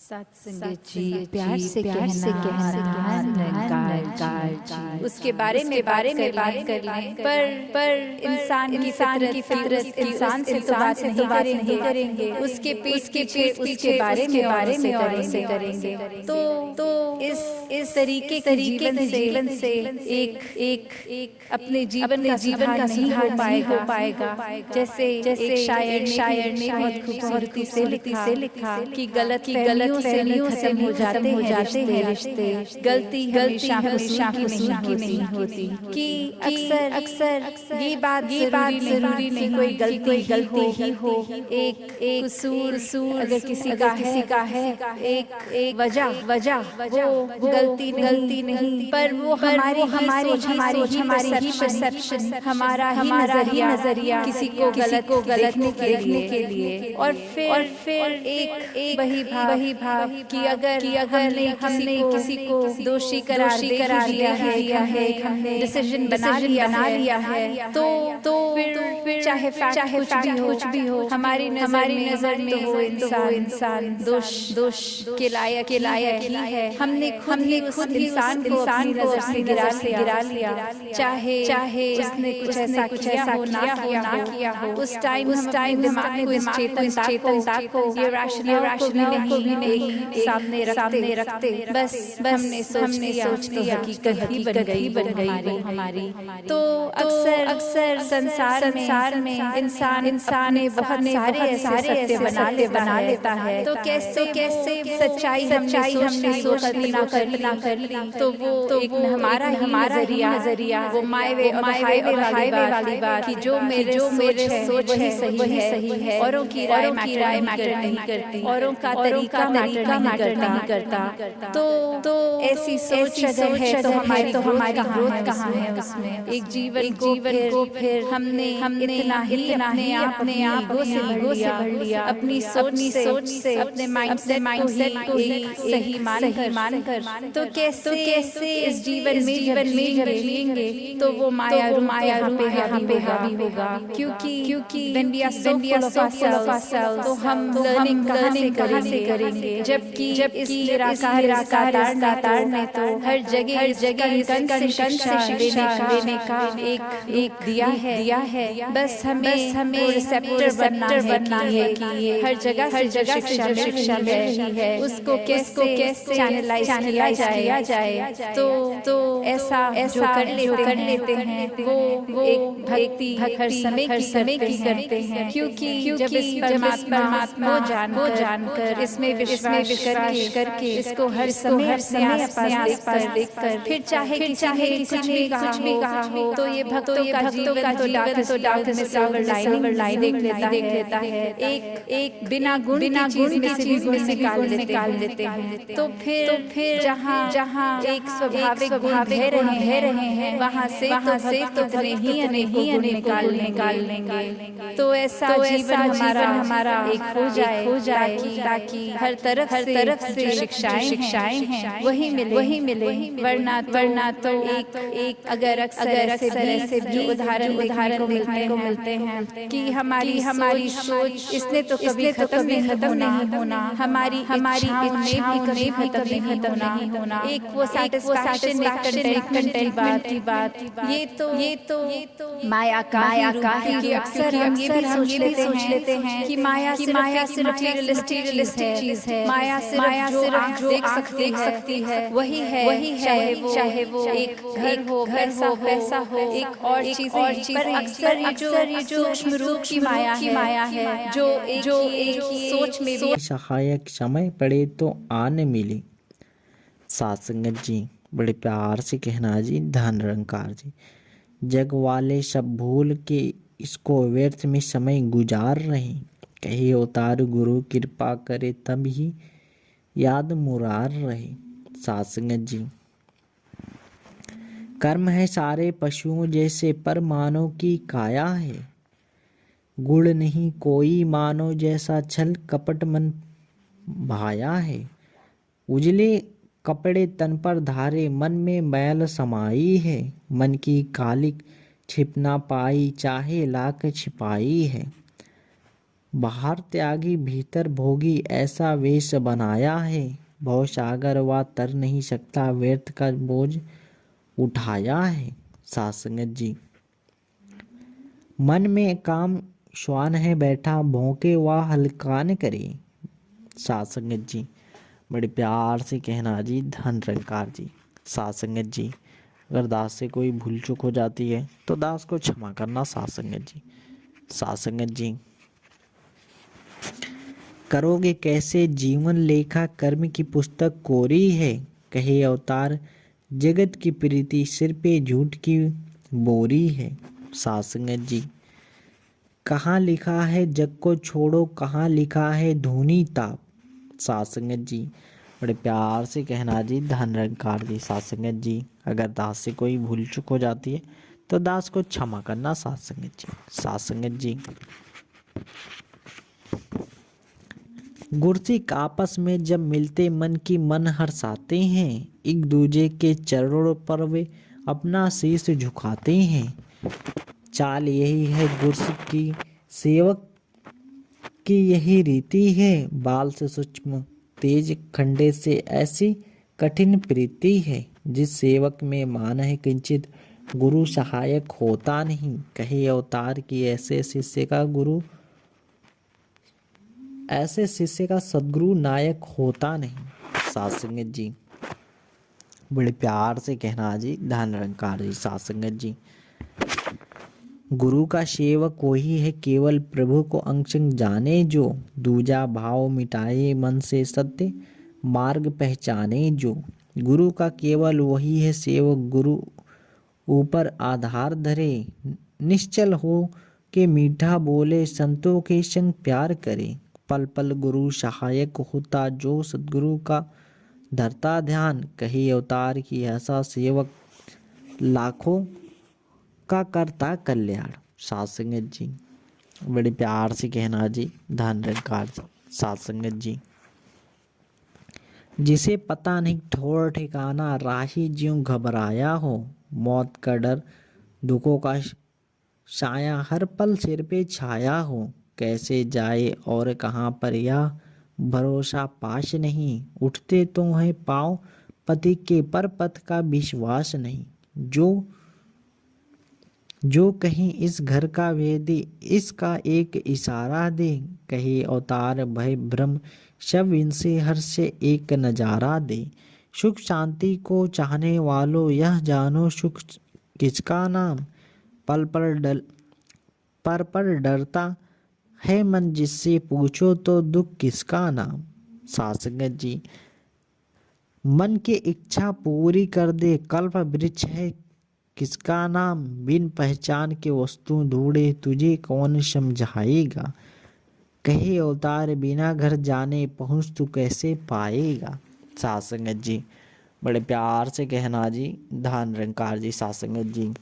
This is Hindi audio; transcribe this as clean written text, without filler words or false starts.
सत्संग जी प्यार से कहना निरंकार उसके बारे में बात कर लें पर इंसान की फितरत इंसान से तो बात नहीं करेंगे उसके उसके बारे में से करेंगे तो इस तरीके के जीवन से एक अपने जीवन का नहीं हो पाएगा। जैसे एक शायर ने बहुत खूबसूरती से लिखा कि गलतियों से खत्म हो जाते हैं रिश्ते, गलती हमेशा कसूर की नहीं होती। कि अक्सर ये बात जरूरी नहीं कोई गलती ही हो, एक कसूर अगर किसी का है, एक वजह वो गलती नहीं, पर वो हमारी परसेप्शन, हमारा ही नजरिया किसी को गलत देखने के लिए। और फिर एक वही भाव कि अगर हमने किसी को दोषी करार दिया है, हमने डिसीजन बना लिया है, तो फिर चाहे कुछ भी हो हमारी नजर में वो इंसान दोष के लायक ही है। हमने खुद इंसान को अपनी नजर से गिरा लिया, चाहे उसने कुछ ऐसा किया हो। उस टाइम दिमाग को इस चेतनता को ये राशनल को भी नहीं सामने रखते, बस हमने सोच लिया हकीकत ही बन गई हमारी। तो अक्सर संसार में इंसान ने बहुत सारे ऐसे बना लेता है। तो कैसे सच्चाई हमने कल्पना कर ली, तो वो एक हमारा नजरिया वो हाईवे वाली बात कि जो मेरे सोच है सही है, औरों की राय मैटर नहीं करती, औरों का तरीका मैटर नहीं करता। तो ऐसी सोच अगर है तो हमारी ग्रोथ कहाँ है उसमें। एक जीवन को फिर हमने इतना अपने आप से भर लिया, अपनी सोच से अपने माइंडसेट को ही सही मानकर। तो कैसे इस जीवन में जब लेंगे तो वो माया रूप यहाँ पे हावी होगा। क्योंकि when we are so full of ourselves, तो हम लर्निंग कहाँ से करेंगे। जबकि इस निराकार में तो हर जगह शिक्षा देने का एक दिया है। बस हमें रिसेप्टर बनना है कि हर जगह शिक्षा मिल रही है, उसको कैसे चैनलाइज किया जाए। तो ऐसा जो कर लेते हैं वो एक भक्ति हर समय की करते हैं। क्योंकि जब इस परमात्मा को जानकर इसमें विश्वास करके इसको हर समय अपने आसपास देखकर फिर चाहे किसी ने कुछ भी कहा हो, तो ये भक्तों का जीवन तो डार्क में सिल्वर लाइनिंग देख लेता है। एक बिना गुण की चीज में से निकाल लेते हैं। तो फिर जहाँ एक स्वाभाविक गुण दे रहे हैं, वहाँ से तो नहीं गुण निकाल लेंगे। तो ऐसा जीवन हमारा एक हो जाए ताकि हर तरफ से शिक्षाएं हैं वही मिले। वरना तो एक अगर ऐसे भी उदाहरण को मिलते हैं कि हमारी सोच इसने तो कभी खत्म नहीं होना, हमारी इच्छाओं ने भी कभी खत्म नहीं होना। एक वो सैटिस्फैक्शन कंटेंट बात ये तो माया का ही अक्सर हम ये भी सोच लेते हैं कि माया सिर्फ रियलिस्टिक चीज है। माया सिर्फ जो आँख देख सकती है वही है, चाहे वो एक घर हो, पैसा हो, एक और चीज। पर अक्सर ये जो सूक्ष्म रूप की माया है जो एक सोच में भी सहायक समय पड़े तो आन मिली। सात संगत जी बड़े प्यार से कहना जी, धन निरंकार जी। जग वाले सब भूल के इसको व्यर्थ में समय गुजार रहे, कहे अवतार गुरु कृपा करे तब ही याद मुरार रहे। सात संगत जी कर्म है सारे पशुओं जैसे, पर मानव की काया है। गुण नहीं कोई मानव जैसा, छल कपट मन भाया है। उजले कपड़े तन पर धारे, मन में मैल समाई है। मन की कालिक छिप ना पाई, चाहे लाख छिपाई है। बाहर त्यागी भीतर भोगी ऐसा वेश बनाया है। भव सागर व तर नहीं सकता व्यर्थ का बोझ उठाया है। साथ संगत जी। मन में काम श्वान है बैठा भौंके व हल्का न करे। साथ संगत जी। बड़े प्यार से कहना जी धन निरंकार जी। साथ संगत जी। अगर दास से कोई भूल चूक हो जाती है तो दास को क्षमा करना। साथ संगत जी। साथ संगत जी। करोगे कैसे जीवन लेखा कर्म की पुस्तक कोरी है। कहे अवतार जगत की प्रीति सिर पे झूठ की बोरी है। साथ संगत जी। कहाँ लिखा है जग को छोड़ो कहाँ लिखा है धूनी ताप। साथ संगत जी। बड़े प्यार से कहना जी धन निरंकार जी। साथ संगत जी। अगर दास से कोई भूल चूक हो जाती है तो दास को क्षमा करना। साथ संगत जी। साथ संगत जी। गुरसिक आपस में जब मिलते मन की मन हर्षाते हैं। एक दूजे के चरणों पर वे अपना शीश झुकाते हैं। चाल यही है गुरसिक की सेवक की यही रीति है। बाल से सूक्ष्म तेज खंडे से ऐसी कठिन प्रीति है। जिस सेवक में मान है किंचित गुरु सहायक होता नहीं। कहे अवतार की ऐसे शिष्य का सद्गुरु नायक होता नहीं। साथ संगत जी। बड़े प्यार से कहना जी धन निरंकार जी। साथ संगत जी। गुरु का सेवक वही है केवल प्रभु को अंशंग जाने जो। दूजा भाव मिटाए मन से सत्य मार्ग पहचाने जो। गुरु का केवल वही है सेवक गुरु ऊपर आधार धरे। निश्चल हो के मीठा बोले संतों के संग प्यार करे। पल पल गुरु सहायक होता जो सद्गुरु का धरता ध्यान। कही अवतार की ऐसा सेवक लाखों का करता कल्याण। साथ संगत जी। बड़े प्यार से कहना जी धन निरंकार जी। साथ संगत जी। जिसे पता नहीं ठोर ठिकाना राही ज्यों घबराया हो। मौत का डर दुखों का साया हर पल सिर पे छाया हो। कैसे जाए और कहाँ पर यह भरोसा पाश नहीं। उठते तो है पाँव पति के पर पथ का विश्वास नहीं। जो कहीं इस घर का वेदी इसका एक इशारा दे। कहे अवतार भय भ्रम सब इनसे हर से एक नजारा दे। सुख शांति को चाहने वालों यह जानो सुख किसका नाम। पल पर डरता है मन जिससे पूछो तो दुख किसका नाम। साथ संगत जी। मन की इच्छा पूरी कर दे कल्प वृक्ष है किसका नाम। बिन पहचान के वस्तु ढूंढे तुझे कौन समझाएगा। कहे अवतार बिना घर जाने पहुँच तू कैसे पाएगा। साथ संगत जी। बड़े प्यार से कहना जी धन निरंकार जी। साथ संगत जी।